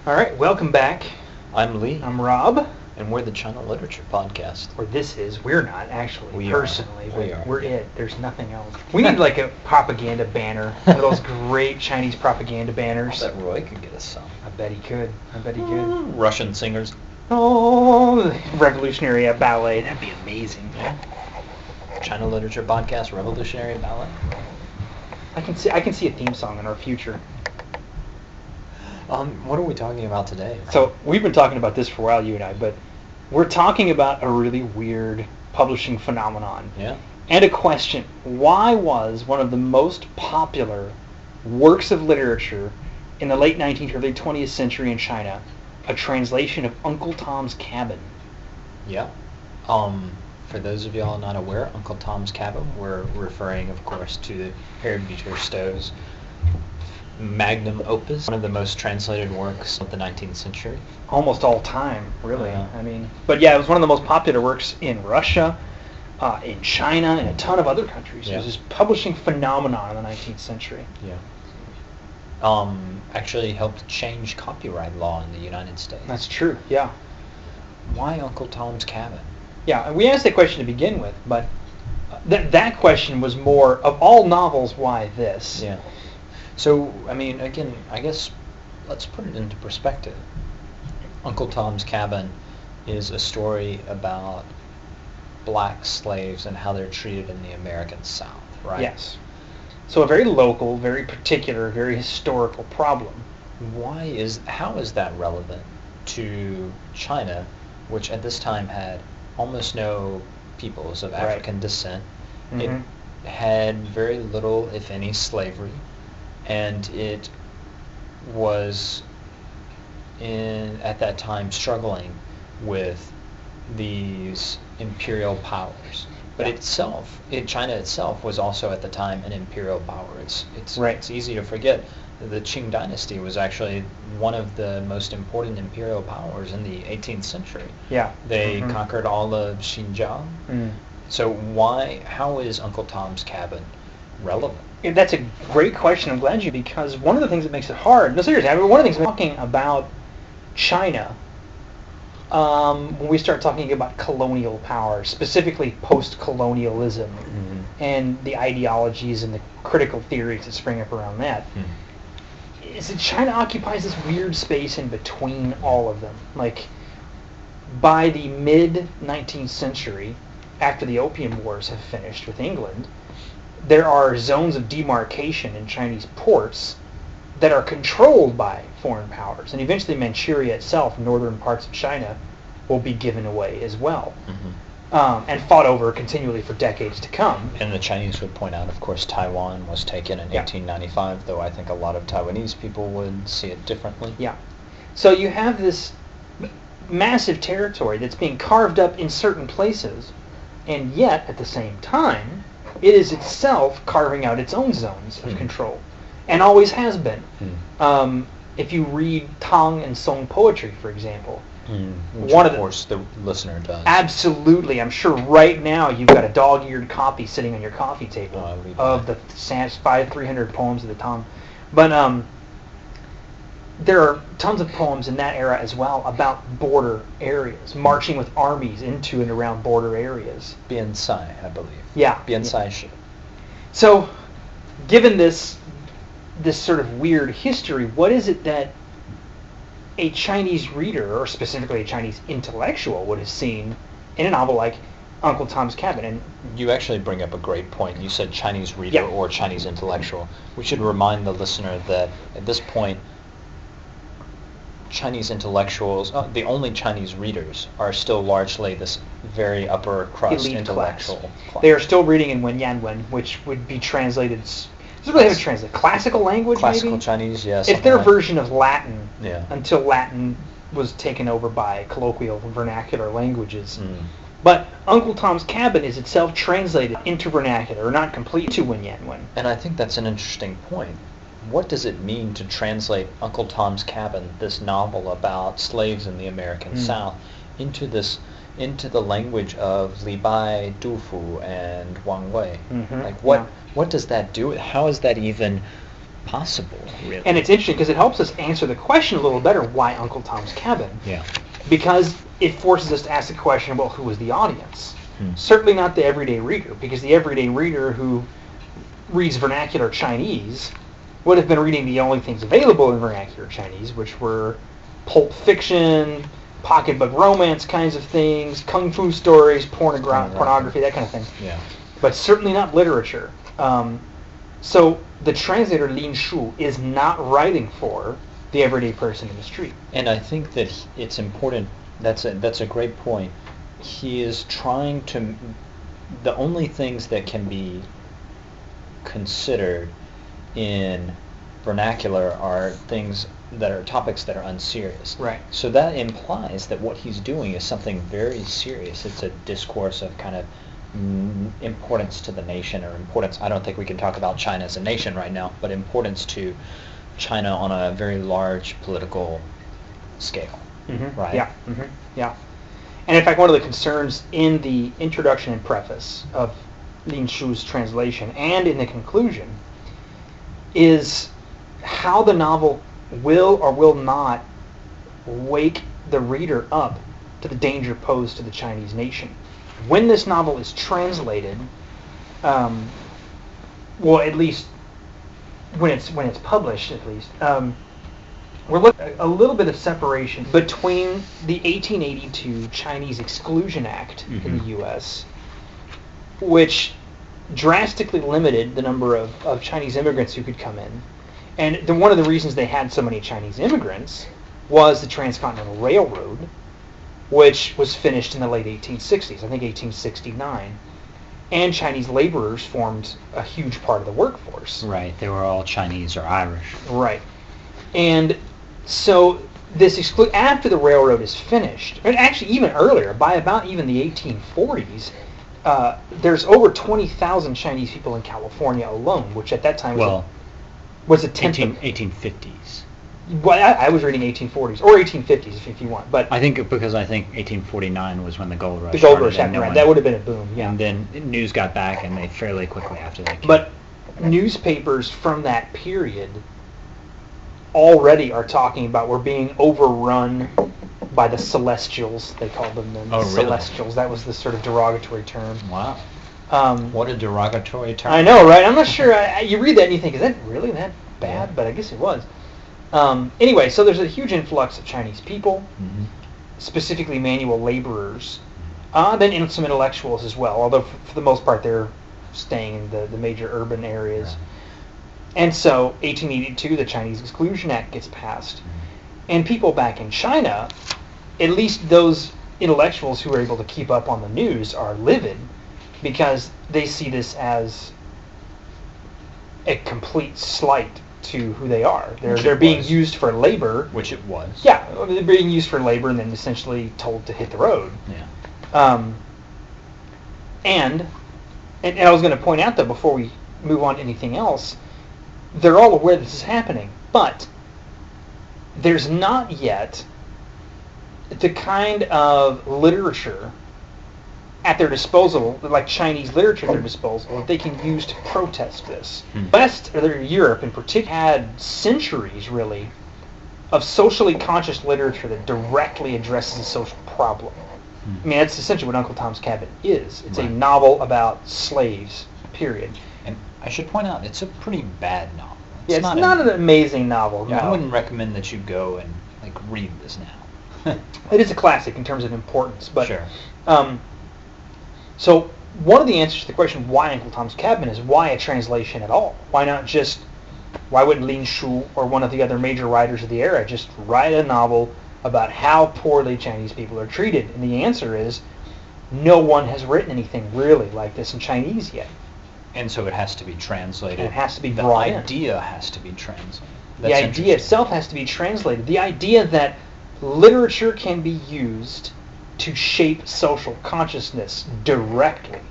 All right, welcome back. I'm Lee. I'm Rob. And we're the China Literature Podcast. Or this is. We're not, actually, we personally. Are. We're it. There's nothing else. We need like a propaganda banner. One of those great Chinese propaganda banners. I bet Roy could get us some. I bet he could. Russian singers. Oh, revolutionary ballet. That'd be amazing. Yeah. China Literature Podcast, revolutionary ballet. I can see a theme song in our future. What are we talking about today? So we've been talking about this for a while, you and I, but we're talking about a really weird publishing phenomenon. Yeah. And a question: why was one of the most popular works of literature in the late 19th, early 20th century in China a translation of Uncle Tom's Cabin? Yeah. For those of y'all not aware, Uncle Tom's Cabin, we're referring, of course, to Harriet Beecher Stowe's magnum opus, one of the most translated works of the 19th century. Almost all time, really. But yeah, it was one of the most popular works in Russia, in China, and a ton of other countries. Yeah. It was this publishing phenomenon in the 19th century. Yeah. Actually helped change copyright law in the United States. That's true, yeah. Why Uncle Tom's Cabin? Yeah, and we asked that question to begin with, but that question was more, of all novels, why this? Yeah. So, again, I guess let's put it into perspective. Uncle Tom's Cabin is a story about black slaves and how they're treated in the American South, right? Yes. So a very local, very particular, very historical problem. How is that relevant to China, which at this time had almost no peoples of African descent? Mm-hmm. It had very little, if any, slavery. And it was at that time struggling with these imperial powers. But China itself was also at the time an imperial power. It's easy to forget that the Qing Dynasty was actually one of the most important imperial powers in the 18th century. Yeah. They conquered all of Xinjiang. Mm. So how is Uncle Tom's Cabin relevant? That's a great question. I'm glad because one of the things that makes it hard, no, seriously, one of the things talking about China, when we start talking about colonial power, specifically post-colonialism, and the ideologies and the critical theories that spring up around that, is that China occupies this weird space in between all of them. Like, by the mid-19th century, after the Opium Wars have finished with England, there are zones of demarcation in Chinese ports that are controlled by foreign powers. And eventually Manchuria itself, northern parts of China, will be given away as well. And fought over continually for decades to come. And the Chinese would point out, of course, Taiwan was taken in 1895, though I think a lot of Taiwanese people would see it differently. Yeah. So you have this massive territory that's being carved up in certain places, and yet, at the same time, it is itself carving out its own zones of control, and always has been. If you read Tang and Song poetry, for example, which of course the listener does. Absolutely. I'm sure right now you've got a dog-eared copy sitting on your coffee table of the 300 poems of the Tang. But there are tons of poems in that era as well about border areas, marching with armies into and around border areas. Bian Sai, I believe. Yeah. Bian Sai Shi. So, given this sort of weird history, what is it that a Chinese reader, or specifically a Chinese intellectual, would have seen in a novel like Uncle Tom's Cabin? And you actually bring up a great point. You said Chinese reader or Chinese intellectual. We should remind the listener that at this point, Chinese intellectuals, the only Chinese readers, are still largely this very upper crust elite intellectual class. They are still reading in Wenyanwen, which would be translated. Doesn't really have a translate. Classical language, Classical maybe? Chinese, yes. It's their version of Latin. Yeah. Until Latin was taken over by colloquial vernacular languages. But Uncle Tom's Cabin is itself translated into vernacular, or not completely, to Wenyanwen. And I think that's an interesting point. What does it mean to translate Uncle Tom's Cabin, this novel about slaves in the American South, into the language of Li Bai, Du Fu, and Wang Wei? What does that do? How is that even possible, really. And it's interesting because it helps us answer the question a little better, why Uncle Tom's Cabin? Yeah. Because it forces us to ask the question, well, who was the audience? Hmm. Certainly not the everyday reader, because the everyday reader who reads vernacular Chinese would have been reading the only things available in vernacular Chinese, which were pulp fiction, pocketbook romance kinds of things, kung fu stories, pornography, that kind of thing. Yeah. But certainly not literature. So the translator Lin Shu is not writing for the everyday person in the street. And I think that it's important. That's a great point. He is trying to. The only things that can be considered in vernacular are things that are topics that are unserious. Right. So that implies that what he's doing is something very serious. It's a discourse of kind of importance to the nation, or importance. I don't think we can talk about China as a nation right now, but importance to China on a very large political scale. Mm-hmm. Right. Yeah. Mm-hmm. Yeah. And in fact, one of the concerns in the introduction and preface of Lin Shu's translation and in the conclusion is how the novel will or will not wake the reader up to the danger posed to the Chinese nation. When this novel is translated, well, at least when it's published, at least, we're looking at a little bit of separation between the 1882 Chinese Exclusion Act in the U.S., which drastically limited the number of Chinese immigrants who could come in. And one of the reasons they had so many Chinese immigrants was the Transcontinental Railroad, which was finished in the late 1860s, I think 1869. And Chinese laborers formed a huge part of the workforce. Right. They were all Chinese or Irish. Right. And so this after the railroad is finished, and actually even earlier, by about even the 1840s, there's over 20,000 Chinese people in California alone, which at that time was a tenth 1850s. Well, I was reading 1840s or 1850s if you want, but I think 1849 was when the gold rush. The gold rush happened. Right, that would have been a boom. Yeah. And then news got back, and they fairly quickly after that. But newspapers from that period already are talking about we're being overrun by the Celestials. They called them the Celestials. That was the sort of derogatory term. Wow. What a derogatory term. I know, right? I'm not sure. You read that and you think, is that really that bad? Yeah. But I guess it was. Anyway, so there's a huge influx of Chinese people, specifically manual laborers, then some intellectuals as well, although for the most part they're staying in the major urban areas. Right. And so 1882, the Chinese Exclusion Act gets passed. And people back in China, at least those intellectuals who are able to keep up on the news, are livid because they see this as a complete slight to who they are. They're being used for labor. Which it was. Yeah, they're being used for labor and then essentially told to hit the road. Yeah. And I was going to point out, though, before we move on to anything else, they're all aware this is happening, but there's not yet the kind of literature at their disposal, like Chinese literature at their disposal, that they can use to protest this. West, or Europe in particular, had centuries, really, of socially conscious literature that directly addresses a social problem. I mean, that's essentially what Uncle Tom's Cabin is. It's a novel about slaves, period. And I should point out, it's a pretty bad novel. It's not an amazing novel. Yeah, no. I wouldn't recommend that you go and read this now. It is a classic in terms of importance, but sure. So one of the answers to the question why Uncle Tom's Cabin is why a translation at all? Why wouldn't Lin Shu or one of the other major writers of the era just write a novel about how poorly Chinese people are treated? And the answer is no one has written anything really like this in Chinese yet. And so it has to be translated. And it has to be brought in. The idea has to be translated. The idea itself has to be translated. The idea that literature can be used to shape social consciousness directly.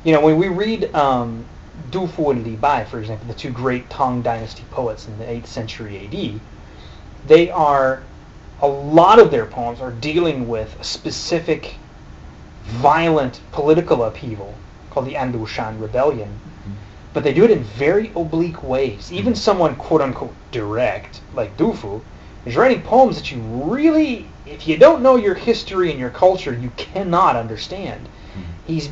You know, when we read Du Fu and Li Bai, for example, the two great Qing Dynasty poets in the 8th century AD, a lot of their poems are dealing with a specific violent political upheaval called the Andushan Rebellion, but they do it in very oblique ways. Even someone quote-unquote direct, like Du Fu, is writing poems that you really, if you don't know your history and your culture, you cannot understand. He's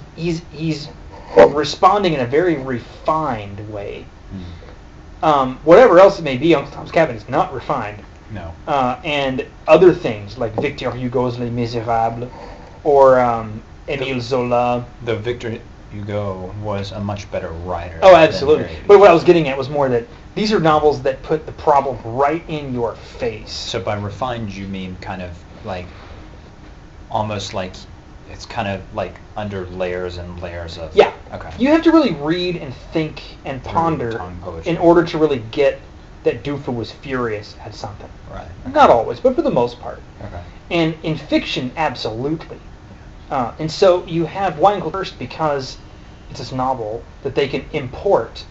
responding in a very refined way. Whatever else it may be, Uncle Tom's Cabin is not refined. No. And other things like Victor Hugo's Les Miserables or Émile Zola. Though Victor Hugo was a much better writer. Oh, absolutely. But what I was getting at was more that these are novels that put the problem right in your face. So by refined, you mean kind of like, almost like, it's kind of like under layers and layers of... Yeah. Okay. You have to really read and think and ponder in order to really get that Du Fu was furious at something. Right. Okay. Not always, but for the most part. Okay. And in fiction, absolutely. And so you have Wine Cold First because it's this novel that they can import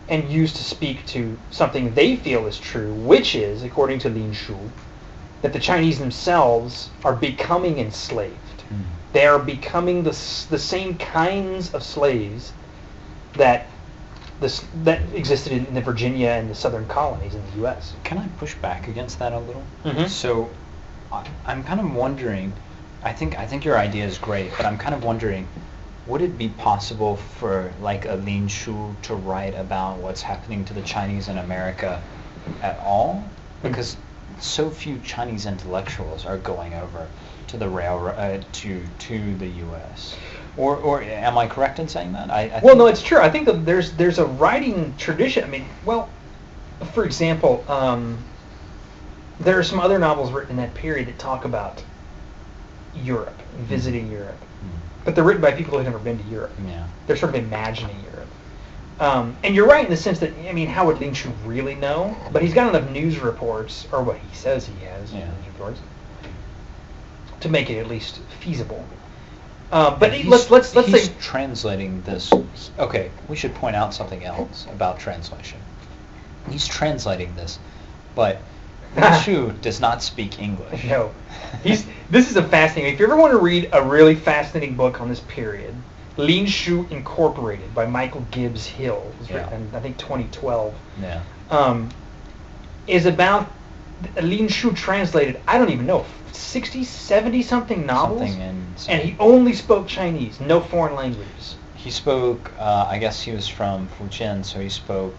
and use to speak to something they feel is true, which is, according to Lin Shu, that the Chinese themselves are becoming enslaved. They are becoming the same kinds of slaves that existed in the Virginia and the southern colonies in the U.S. Can I push back against that a little? Mm-hmm. So I'm kind of wondering, I think your idea is great, but I'm kind of wondering, would it be possible for like a Lin Shu to write about what's happening to the Chinese in America at all? Because so few Chinese intellectuals are going over to the railroad to the U.S. Or am I correct in saying that? Well, no, it's true. I think that there's a writing tradition. I mean, well, for example, there are some other novels written in that period that talk about Europe, visiting Europe, but they're written by people who have never been to Europe. Yeah. They're sort of imagining Europe. And you're right in the sense that, I mean, how would Lin Shu really know? But he's got enough news reports, or what he says he has, news reports, to make it at least feasible. But let's say translating this. Okay, we should point out something else about translation. He's translating this, but Lin Shu does not speak English. No, this is a fascinating. If you ever want to read a really fascinating book on this period, Lin Shu Incorporated by Michael Gibbs Hill, was written in, I think, 2012. Yeah. Is about Lin Shu translated, I don't even know, 60, 70 something novels, and he only spoke Chinese, no foreign languages. He spoke, I guess he was from Fujian, so he spoke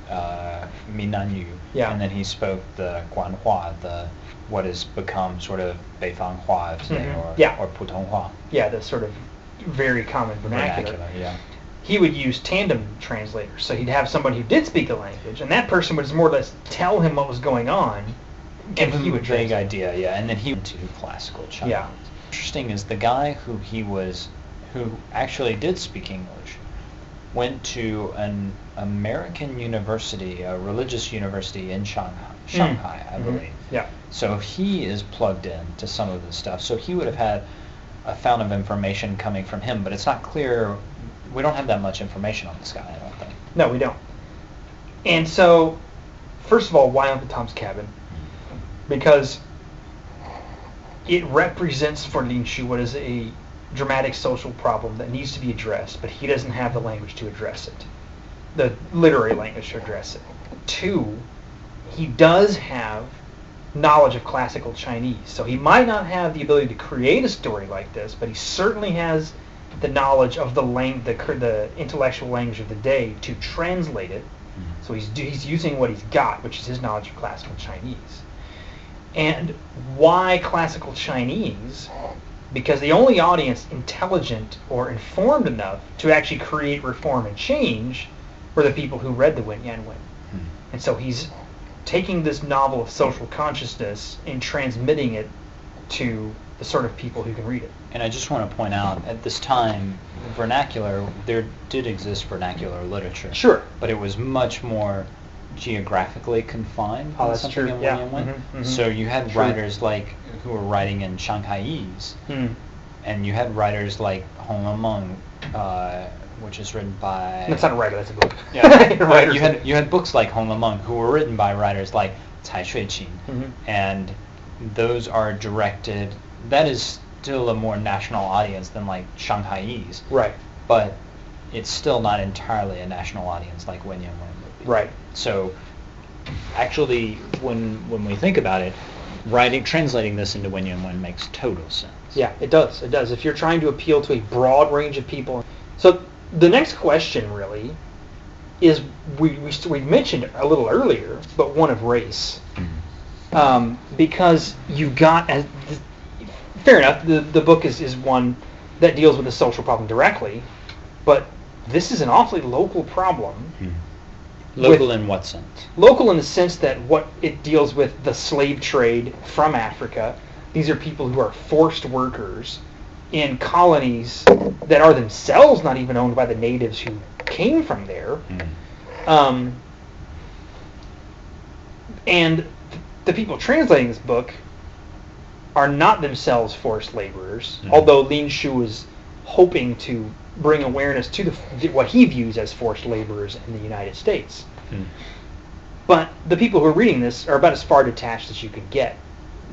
Minanyu, and then he spoke the Guanhua, what has become sort of Beifanghua today, or Putonghua. Yeah, the sort of very common vernacular. Yeah. He would use tandem translators, so he'd have somebody who did speak the language, and that person would just more or less tell him what was going on, give him a vague idea, and then he went to classical Chinese. Yeah. Interesting is the guy who actually did speak English went to an American university, a religious university in Shanghai, I believe. Yeah. So he is plugged in to some of this stuff. So he would have had a fountain of information coming from him, but it's not clear. We don't have that much information on this guy, I don't think. No, we don't. And so, first of all, why Uncle Tom's Cabin? Because it represents for Lin Shu what is a dramatic social problem that needs to be addressed, but he doesn't have the language to address it, the literary language to address it. 2, he does have knowledge of classical Chinese, so he might not have the ability to create a story like this, but he certainly has the knowledge of the intellectual language of the day to translate it. So he's using what he's got, which is his knowledge of classical Chinese. And why classical Chinese? Because the only audience intelligent or informed enough to actually create reform and change were the people who read the Wen Yan Wen. And so he's taking this novel of social consciousness and transmitting it to the sort of people who can read it. And I just want to point out, at this time, there did exist vernacular literature. Sure. But it was much more geographically confined than something true. in Yeah. Wen. So you had writers who were writing in Shanghaiese, and you had writers like Hong Lemeng, which is written by... That's not a writer, that's a book. Yeah. you had books like Hong Lemeng who were written by writers like Cai Shuiqing, and those are directed... That is still a more national audience than like Shanghaiese. Right. But it's still not entirely a national audience like Wen Yan Wen would be. Right. So actually, when we think about it, translating this into Wen Yan Wen makes total sense. Yeah, it does. It does. If you're trying to appeal to a broad range of people. So the next question really is we mentioned a little earlier, but one of race. Because you got, fair enough, the book is one that deals with the social problem directly, but this is an awfully local problem. Local in what sense? Local in the sense that what it deals with the slave trade from Africa. These are people who are forced workers in colonies that are themselves not even owned by the natives who came from there. And the people translating this book are not themselves forced laborers, although Lin Shu is hoping to bring awareness to what he views as forced laborers in the United States. But the people who are reading this are about as far detached as you could get.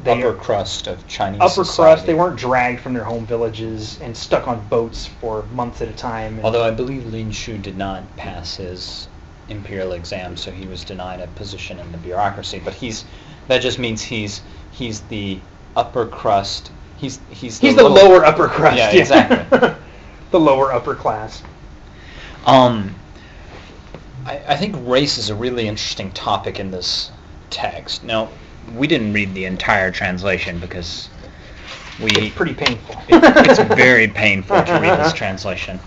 Upper crust of Chinese upper society. crust. They weren't dragged from their home villages and stuck on boats for months at a time. Although I believe Lin Shu did not pass his imperial exam, so he was denied a position in the bureaucracy. But that just means he's the upper crust. He's the lower upper crust. Yeah, exactly. The lower upper class. I think race is a really interesting topic in this text. Now, we didn't read the entire translation because it's pretty painful. It's very painful to read this translation.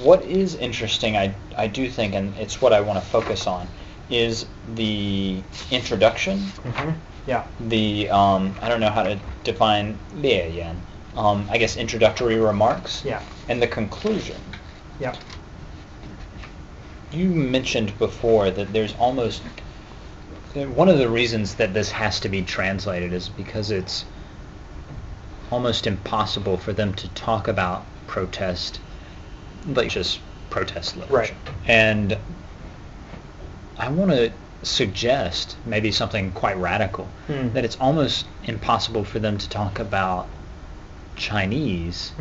What is interesting, I do think, and it's what I want to focus on, is the introduction. Yeah. The I don't know how to define 列言. I guess introductory remarks. Yeah. And the conclusion. Yeah. You mentioned before that there's almost one of the reasons that this has to be translated is because it's almost impossible for them to talk about protest, like just protest literature. Right. And I want to suggest maybe something quite radical, that it's almost impossible for them to talk about Chinese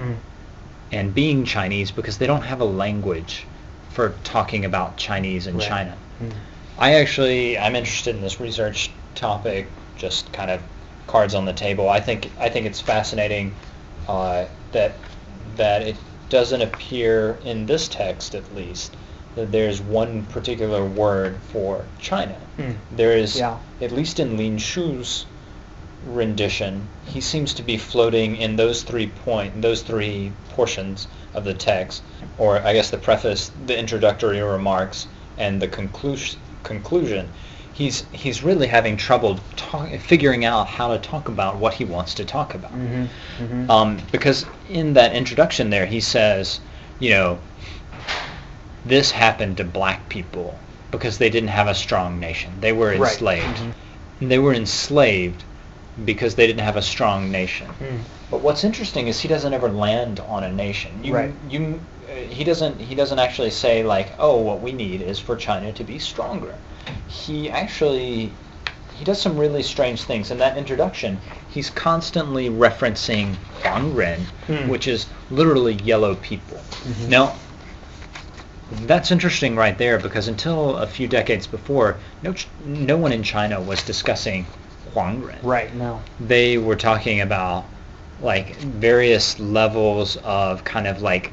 and being Chinese because they don't have a language for talking about Chinese in China. I'm interested in this research topic, just kind of cards on the table. I think it's fascinating that it doesn't appear in this text, at least, that there's one particular word for China. There is, at least in Lin Shu's rendition, he seems to be floating in those three portions of the text, or I guess the preface, the introductory remarks, and the conclusion. He's really having trouble figuring out how to talk about what he wants to talk about. Because in that introduction there, he says, this happened to black people because they didn't have a strong nation. They were enslaved. And they were enslaved because they didn't have a strong nation. But what's interesting is he doesn't ever land on a nation. He doesn't actually say like, oh, what we need is for China to be stronger. He does some really strange things. In that introduction, he's constantly referencing Huangren, which is literally yellow people. Now, that's interesting right there because until a few decades before, no one in China was discussing Huangren. Right, no. They were talking about like various levels of kind of like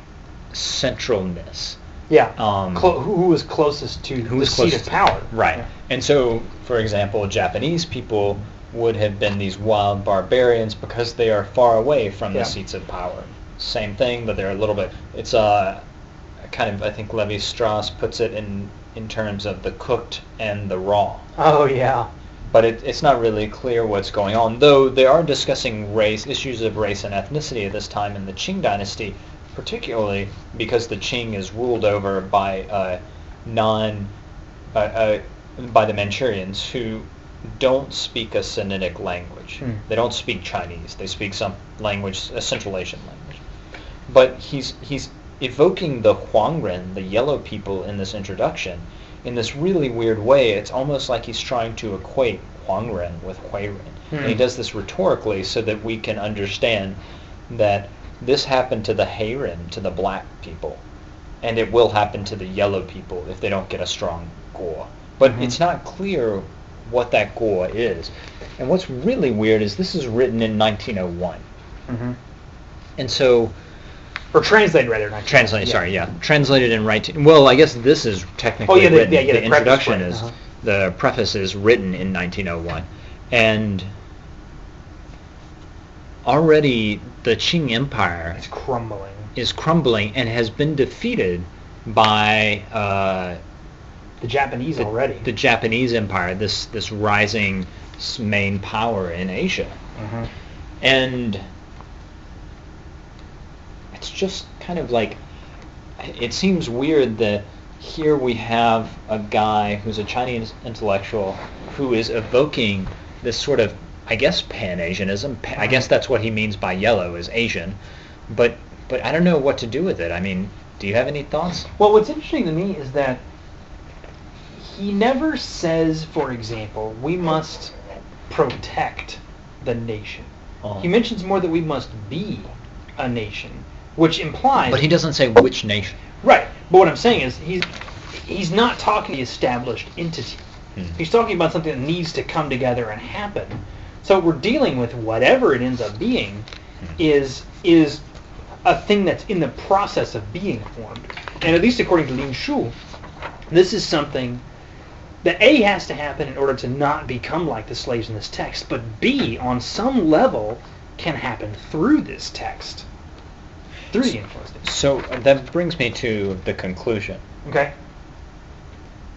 centralness. Yeah. Who was closest to the seat of power. Right. Yeah. And so, for example, Japanese people would have been these wild barbarians because they are far away from the seats of power. Same thing, but they're a little bit... It's kind of, I think Levi-Strauss puts it in terms of the cooked and the raw. Oh, yeah. But it's not really clear what's going on, though they are discussing issues of race and ethnicity at this time in the Qing Dynasty, particularly because the Qing is ruled over by by the Manchurians who don't speak a Sinitic language. They don't speak Chinese. They speak some language, a Central Asian language. But he's evoking the Huangren, the yellow people, in this introduction in this really weird way. It's almost like he's trying to equate Huangren with Huiren. And he does this rhetorically so that we can understand that this happened to the Harriet, to the black people, and it will happen to the yellow people if they don't get a strong guo. But it's not clear what that guo is. And what's really weird is this is written in 1901. And so... Or translated, rather. Translated in writing. Well, I guess this is technically written. The introduction is... The preface is written in 1901. And already the Qing Empire... is crumbling and has been defeated by the Japanese already. The Japanese Empire, this rising main power in Asia. And it's just kind of like, it seems weird that here we have a guy who's a Chinese intellectual who is evoking this sort of, I guess, Pan-Asianism. I guess that's what he means by yellow, is Asian. But I don't know what to do with it. I mean, do you have any thoughts? Well, what's interesting to me is that he never says, for example, we must protect the nation. He mentions more that we must be a nation, which implies... But he doesn't say which nation. Right. But what I'm saying is he's not talking the established entity. He's talking about something that needs to come together and happen. So we're dealing with whatever it ends up being is a thing that's in the process of being formed. And at least according to Lin Shu, this is something that A, has to happen in order to not become like the slaves in this text, but B, on some level, can happen through this text, through the influence. So that brings me to the conclusion. Okay.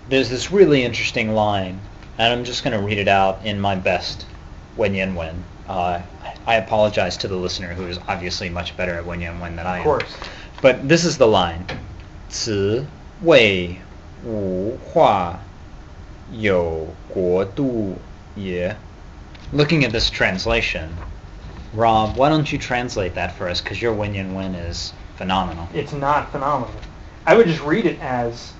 There's this really interesting line, and I'm just going to read it out in my best Wenyan Wen. I apologize to the listener who is obviously much better at Wenyan Wen than I am. Of course. But this is the line. 此谓无化有国度也. Looking at this translation, Rob, why don't you translate that for us? Because your Wenyan Wen is phenomenal. It's not phenomenal. I would just read it as,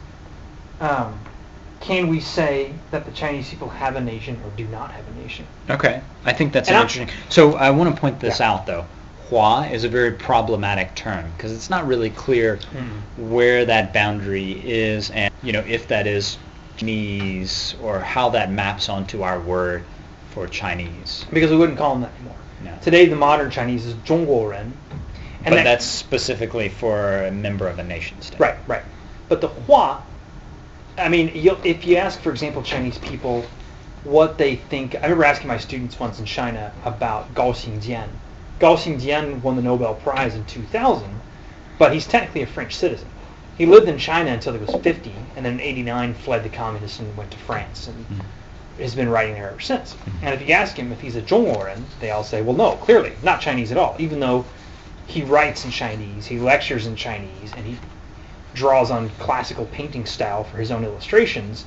can we say that the Chinese people have a nation or do not have a nation? Okay. I think that's interesting. So I want to point this out, though. Hua is a very problematic term because it's not really clear where that boundary is and, if that is Chinese or how that maps onto our word for Chinese. Because we wouldn't call them that anymore. No. Today, the modern Chinese is 中国人. But that's specifically for a member of a nation state. Right. But the Hua, I mean, if you ask, for example, Chinese people what they think... I remember asking my students once in China about Gao Xingjian. Gao Xingjian won the Nobel Prize in 2000, but he's technically a French citizen. He lived in China until he was 50, and then in 89 fled the communists and went to France, and has been writing there ever since. And if you ask him if he's a Zhongguoren, they all say, well, no, clearly, not Chinese at all, even though he writes in Chinese, he lectures in Chinese, and he draws on classical painting style for his own illustrations.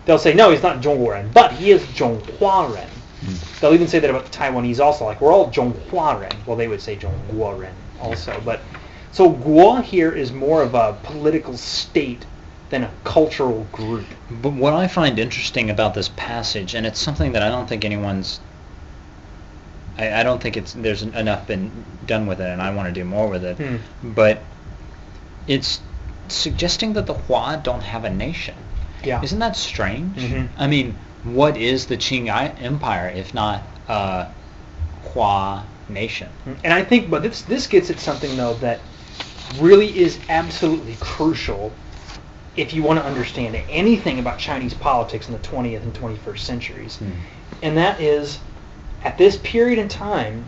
They'll say, no, he's not Zhongguoren, but he is Zhonghuaren. They'll even say that about the Taiwanese also, like, we're all Zhonghuaren. Well, they would say Zhongguoren also. But so Guo here is more of a political state than a cultural group. But what I find interesting about this passage, and it's something that I don't think anyone's... I don't think there's enough been done with it, and I want to do more with it. But it's suggesting that the Hua don't have a nation. Yeah. Isn't that strange? I mean, what is the Qing Empire if not a Hua nation? And I think, but this gets at something though that really is absolutely crucial if you want to understand anything about Chinese politics in the 20th and 21st centuries, and that is, at this period in time,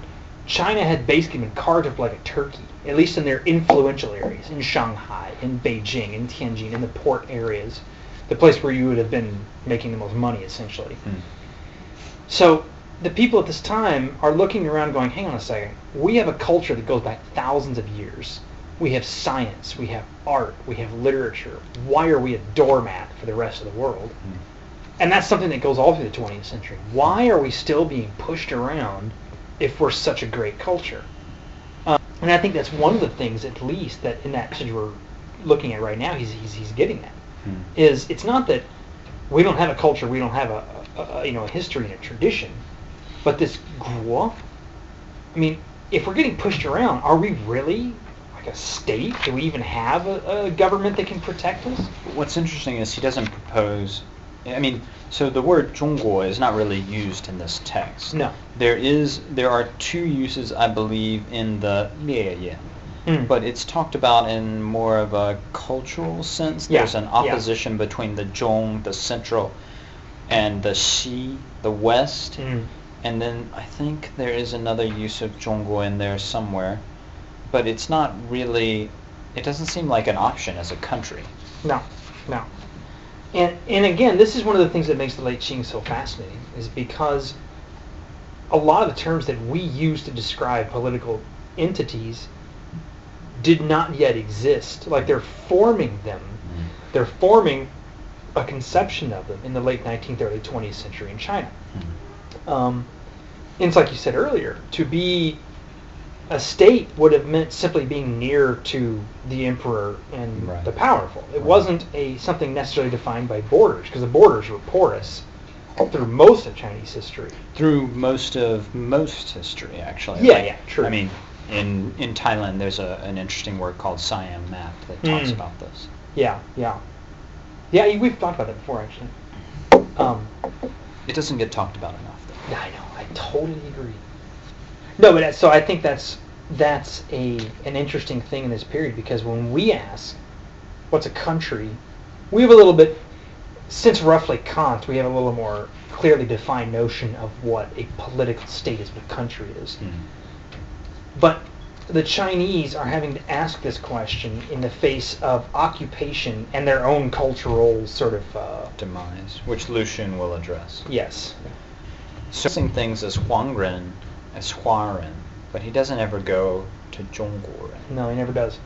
China had basically been carved up like a turkey, at least in their influential areas, in Shanghai, in Beijing, in Tianjin, in the port areas, the place where you would have been making the most money, essentially. So the people at this time are looking around going, hang on a second, we have a culture that goes back thousands of years. We have science, we have art, we have literature. Why are we a doormat for the rest of the world? And that's something that goes all through the 20th century. Why are we still being pushed around if we're such a great culture? And I think that's one of the things, at least, that in that passage we're looking at right now, he's getting at. Is it's not that we don't have a culture, we don't have a history and a tradition, but this Guo, I mean, if we're getting pushed around, are we really like a state? Do we even have a government that can protect us? What's interesting is he doesn't propose. I mean, so the word 中国 is not really used in this text. No. There are two uses, I believe, in the 列言. But it's talked about in more of a cultural sense. There's an opposition between the Zhong, the central, and the Xi, the west. And then I think there is another use of 中国 in there somewhere. But it's not really, it doesn't seem like an option as a country. No. And again, this is one of the things that makes the late Qing so fascinating, is because a lot of the terms that we use to describe political entities did not yet exist. Like, they're forming them. They're forming a conception of them in the late 19th, early 20th century in China. And it's like you said earlier, to be a state would have meant simply being near to the emperor and the powerful. It wasn't something necessarily defined by borders, because the borders were porous through most of Chinese history. Through most history, actually. Yeah, true. I mean, in Thailand, there's an interesting word called Siam map that talks about this. Yeah, we've talked about that before, actually. It doesn't get talked about enough, though. Yeah, I know. I totally agree. No, but so I think that's an interesting thing in this period, because when we ask, what's a country, we have a little bit, since roughly Kant, we have a little more clearly defined notion of what a political state is, what a country is. But the Chinese are having to ask this question in the face of occupation and their own cultural sort of demise, which Lu Xun will address. Yes. So things as Huangren, as Huaren, but he doesn't ever go to Zhongguoren. No, he never does.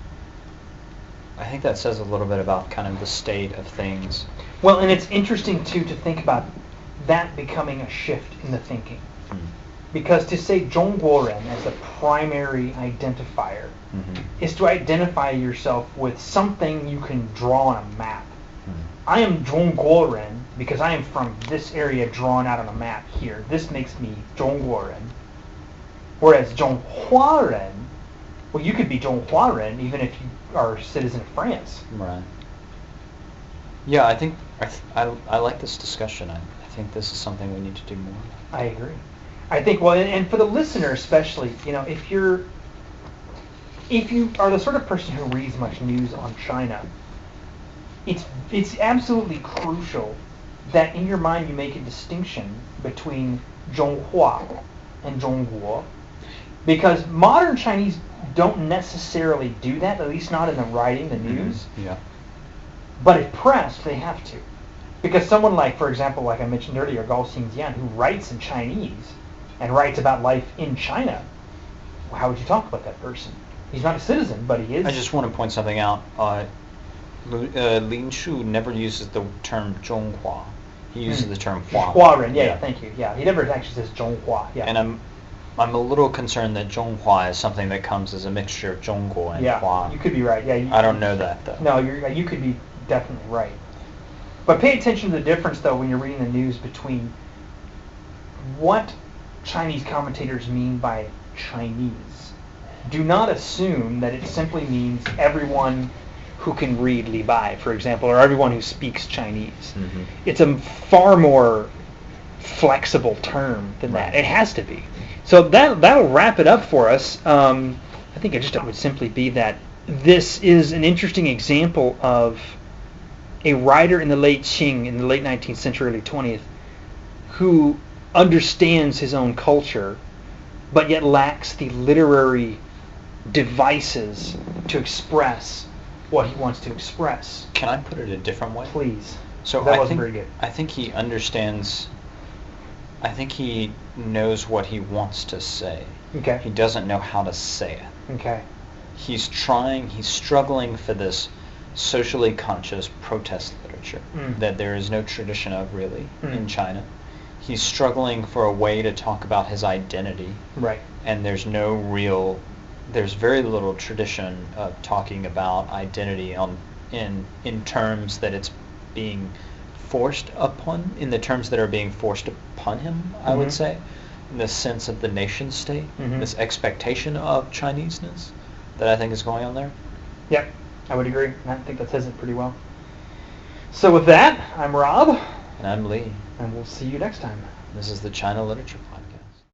I think that says a little bit about kind of the state of things. Well, and it's interesting too to think about that becoming a shift in the thinking. Because to say Zhongguoren as a primary identifier is to identify yourself with something you can draw on a map. I am Zhongguoren because I am from this area drawn out on a map here. This makes me Zhongguoren. Whereas Zhonghuaren, well, you could be Zhonghuaren even if you are a citizen of France. Right. Yeah, I think I like this discussion. I think this is something we need to do more. I agree. I think, well, and for the listener especially, if you are the sort of person who reads much news on China, it's absolutely crucial that in your mind you make a distinction between Zhonghua and Zhongguo, because modern Chinese don't necessarily do that, at least not in the writing, the news. Yeah. But if pressed, they have to. Because someone like, for example, like I mentioned earlier, Gao Xingjian, who writes in Chinese and writes about life in China, well, how would you talk about that person? He's not a citizen, but he is. I just want to point something out. Lin Shu never uses the term Zhonghua. He uses the term Huaren. Huaren, yeah, thank you. Yeah, he never actually says Zhonghua. Yeah. And I'm a little concerned that Zhonghua is something that comes as a mixture of Zhongguo and Hua. You could be right. Yeah, I don't know that, though. No, you could be definitely right. But pay attention to the difference, though, when you're reading the news between what Chinese commentators mean by Chinese. Do not assume that it simply means everyone who can read Li Bai, for example, or everyone who speaks Chinese. It's a far more flexible term than that. It has to be. So that'll wrap it up for us. I think it would simply be that this is an interesting example of a writer in the late Qing, in the late 19th century, early 20th, who understands his own culture, but yet lacks the literary devices to express what he wants to express. Can I put it a different way? Please. So that wasn't very good. I think he understands. I think he knows what he wants to say. Okay. He doesn't know how to say it. Okay. He's struggling for this socially conscious protest literature that there is no tradition of really in China. He's struggling for a way to talk about his identity. Right. And there's very little tradition of talking about identity in terms that it's being forced upon, in the terms that are being forced upon him, I would say. this sense of the nation state, Mhm. this expectation of Chineseness that I think is going on there. Yep, I would agree. I think that says it pretty well. So with that, I'm Rob, And I'm Lee. and we'll see you next time. This is the China Literature Podcast.